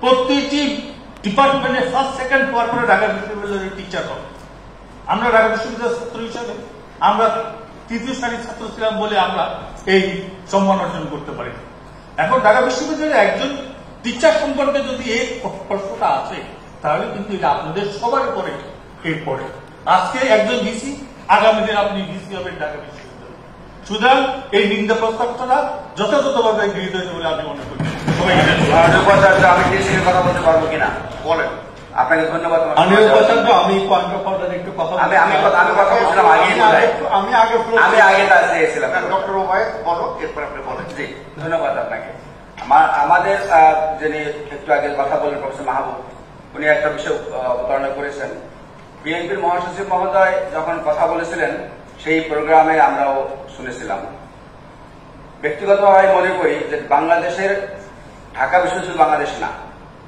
প্রতিটি ডিপার্টমেন্টে first second হওয়ার পরে ঢাকা বিশ্ববিদ্যালয়ের টিচার হবে। আমরা ঢাকা বিশ্ববিদ্যালয়ের ছাত্র হিসাবে আমরা তৃতীয় শ্রেণীর ছাত্র ছিলাম বলে আমরা এই সম্মান অর্জন করতে পারি। এখন ঢাকা বিশ্ববিদ্যালয়ের একজন টিচার সম্পর্কে যদি এই প্রশ্নটা আছে, তাহলে কিন্তু এটা আপনাদের সবার উপরে এরপরে। আজকে একজন ডিসি, আগামী দিন আপনি ডিসি হবেন ঢাকা বিশ্ববিদ্যালয়। সুতরাং এই নিন্দা প্রস্তাবটা যথাযথভাবে গৃহীত হয়েছে বলে আমি মনে করি। আমি ডিসির কথা বলতে পারবো কিনা বলেন। আপনাকে ধন্যবাদ। আমি একটু কথা চেয়েছিলাম। ডক্টর ওবায়েদ বলো, এরপর আপনি বলেন। জি, ধন্যবাদ আপনাকে। আমাদের যিনি একটু আগে কথা বলেন প্রফেসর মাহবুব, উনি একটা বিষয় অবতারণা করেছেন। বিএনপির মহাসচিব মহোদয় যখন কথা বলেছিলেন সেই প্রোগ্রামে আমরাও শুনেছিলাম। ব্যক্তিগতভাবে মনে করি যে বাংলাদেশের ঢাকা বিশ্ববিদ্যালয় বাংলাদেশ না,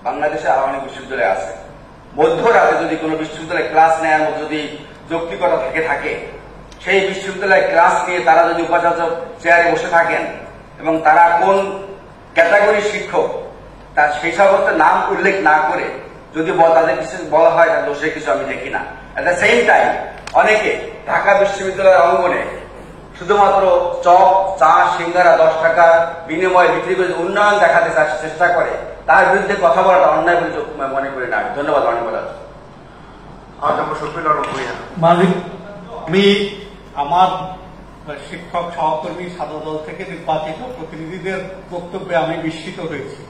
বাংলাদেশে আরো অনেক বিশ্ববিদ্যালয় আছে। মধ্যরাতে যদি কোনো বিশ্ববিদ্যালয়ে ক্লাস নেওয়ার মধ্যে যদি যৌক্তিকতা থাকে, সেই বিশ্ববিদ্যালয়ে ক্লাস নিয়ে তারা যদি উপাচার্য চেয়ারে বসে থাকেন এবং তারা কোন ক্যাটাগরির শিক্ষক তার সেই সমস্ত নাম উল্লেখ না করে যদি তাদের কিছু বলা হয়, তার দোষের কিছু আমি দেখি না। এট দ্য সেম টাইম অনেকে ঢাকা বিশ্ববিদ্যালয়ের অঙ্গনে শুধুমাত্র চপ, চা, সিঙ্গারা 10 টাকা বিনিময়ে বিক্রি করে উন্নয়ন দেখাতে চেষ্টা করে, তার বিরুদ্ধে কথা বলাটা অন্যায় বলে মনে করি না। ধন্যবাদ। আমি আমার শিক্ষক সহকর্মী সাদা দল থেকে নির্বাচিত প্রতিনিধিদের বক্তব্যে আমি বিস্মিত হয়েছি।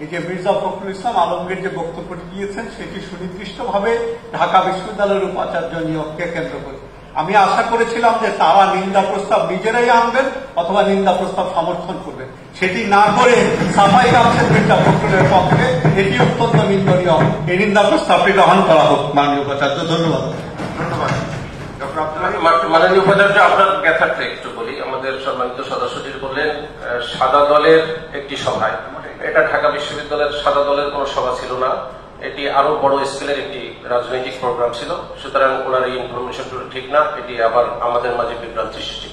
এই যে মির্জা ফখরুল ইসলাম আলমগীর যে বক্তব্যটি দিয়েছেন সেটি সুনির্দিষ্টভাবে ঢাকা বিশ্ববিদ্যালয়ের উপাচার্য নিয়োগকে কেন্দ্র করে। আমি আশা করেছিলাম যে তারা নিন্দা প্রস্তাব নিজেরাই আনবেন অথবা নিন্দা প্রস্তাব সমর্থন করবেন, সেটি না করে সাফাই গাচ্ছেন মির্জা ফখরুলের পক্ষে। এটি অত্যন্ত নিন্দনীয়। এই নিন্দা প্রস্তাবটি গ্রহণ করা হোক মাননীয় উপাচার্য। ধন্যবাদ। মাননীয় উপাচার্য, আপনার ব্যাখ্যাটা একটু বলি। আমাদের সম্মানিত সদস্যটি বললেন সাদা দলের একটি সভায়, এটা ঢাকা বিশ্ববিদ্যালয়ের সাদা দলের কোন সভা ছিল না, এটি আরো বড় স্কেলের একটি রাজনৈতিক প্রোগ্রাম ছিল। সুতরাং ওনার এই ইনফরমেশনটা ঠিক না, এটি আবার আমাদের মাঝে বিভ্রান্তি সৃষ্টি